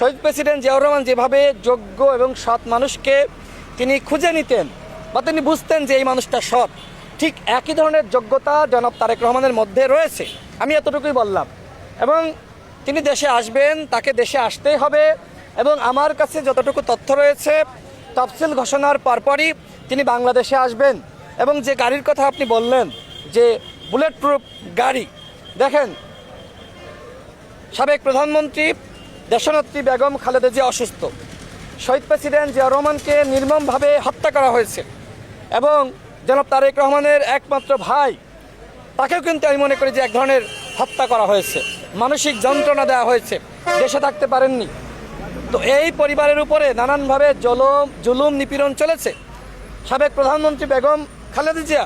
শহীদ president Ziaur Rahman যেভাবে যোগ্য এবং সৎ মানুষকে তিনি খুঁজে নিতেন বা তিনি বুঝতেন যে এই মানুষটা সৎ, ঠিক একই ধরনের যোগ্যতা জনাব তারেক রহমানের মধ্যে রয়েছে। আমি এতটুকুই বললাম। এবং তিনি দেশে আসবেন, তাকে দেশে আসতেই হবে। এবং আমার কাছে যতটুকু তথ্য রয়েছে, তফসিল ঘোষণার পরপরই তিনি বাংলাদেশে আসবেন। এবং যে গাড়ির কথা আপনি বললেন, যে বুলেট প্রুফ গাড়ি, দেখেন সাবেক প্রধানমন্ত্রী দেশনেত্রী বেগম খালেদা জিয়া অসুস্থ, শহীদ প্রেসিডেন্ট জিয়াউর রহমানকে নির্মমভাবে হত্যা করা হয়েছে এবং জনাব তারেক রহমানের একমাত্র ভাই, তাকেও কিন্তু আমি মনে করি যে এক ধরনের হত্যা করা হয়েছে, মানসিক যন্ত্রণা দেওয়া হয়েছে, দেশে থাকতে পারেননি। তো এই পরিবারের উপরে নানানভাবে জুলুম নিপীড়ন চলেছে। সাবেক প্রধানমন্ত্রী বেগম খালেদা জিয়া,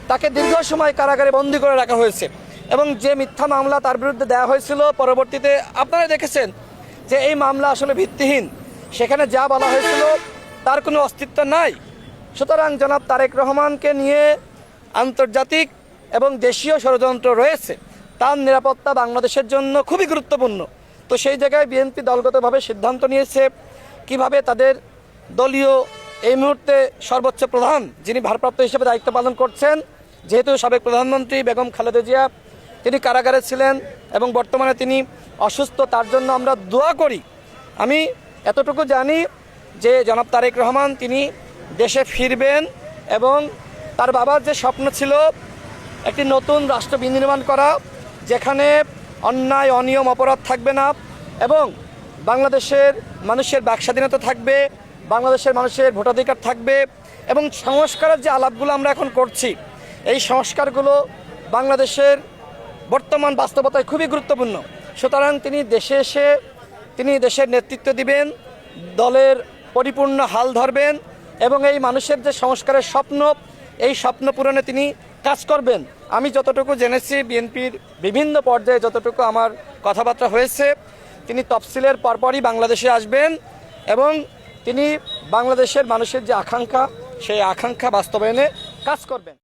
তাকে দীর্ঘ সময় কারাগারে বন্দী করে রাখা হয়েছে এবং যে মিথ্যা মামলা তার বিরুদ্ধে দেওয়া হয়েছিল, পরবর্তীতে আপনারা দেখেছেন যে এই মামলা আসলে ভিত্তিহীন। সেখানে যা বলা হয়েছিল তার কোনো অস্তিত্ব নাই। সুতরাং জনাব তারেক রহমানকে নিয়ে আন্তর্জাতিক এবং দেশীয় ষড়যন্ত্র রয়েছে, তার নিরাপত্তা বাংলাদেশের জন্য খুবই গুরুত্বপূর্ণ। তো সেই জায়গায় বিএনপি দলগতভাবে সিদ্ধান্ত নিয়েছে কিভাবে তাদের দলীয় এই মুহূর্তে সর্বোচ্চ প্রধান যিনি ভারপ্রাপ্ত হিসেবে দায়িত্ব পালন করছেন, যেহেতু সাবেক প্রধানমন্ত্রী বেগম খালেদা জিয়া তিনি কারাগারে ছিলেন এবং বর্তমানে তিনি অসুস্থ, তার জন্য আমরা দোয়া করি। আমি এতটুকু জানি যে জনাব তারেক রহমান তিনি দেশে ফিরবেন এবং তার বাবার যে স্বপ্ন ছিল একটি নতুন রাষ্ট্র বিনির্মাণ করা, যেখানে অন্যায় অনিয়ম অপরাধ থাকবে না এবং বাংলাদেশের মানুষের বাক স্বাধীনতা থাকবে, বাংলাদেশের মানুষের ভোটাধিকার থাকবে এবং সংস্কারের যে আলাপগুলো আমরা এখন করছি, এই সংস্কারগুলো বাংলাদেশের বর্তমান বাস্তবতায় খুবই গুরুত্বপূর্ণ। সুতরাং তিনি দেশে এসে তিনি দেশের নেতৃত্ব দিবেন, দলের পরিপূর্ণ হাল ধরবেন এবং এই মানুষের যে সংস্কারের স্বপ্ন, এই স্বপ্ন পূরণে তিনি কাজ করবেন। আমি যতটুকু জেনেছি বিএনপির বিভিন্ন পর্যায়ে যতটুকু আমার কথাবার্তা হয়েছে, তিনি তফসিলের পরপরই বাংলাদেশে আসবেন এবং তিনি বাংলাদেশের মানুষের যে আকাঙ্ক্ষা, সেই আকাঙ্ক্ষা বাস্তবায়নে কাজ করবেন।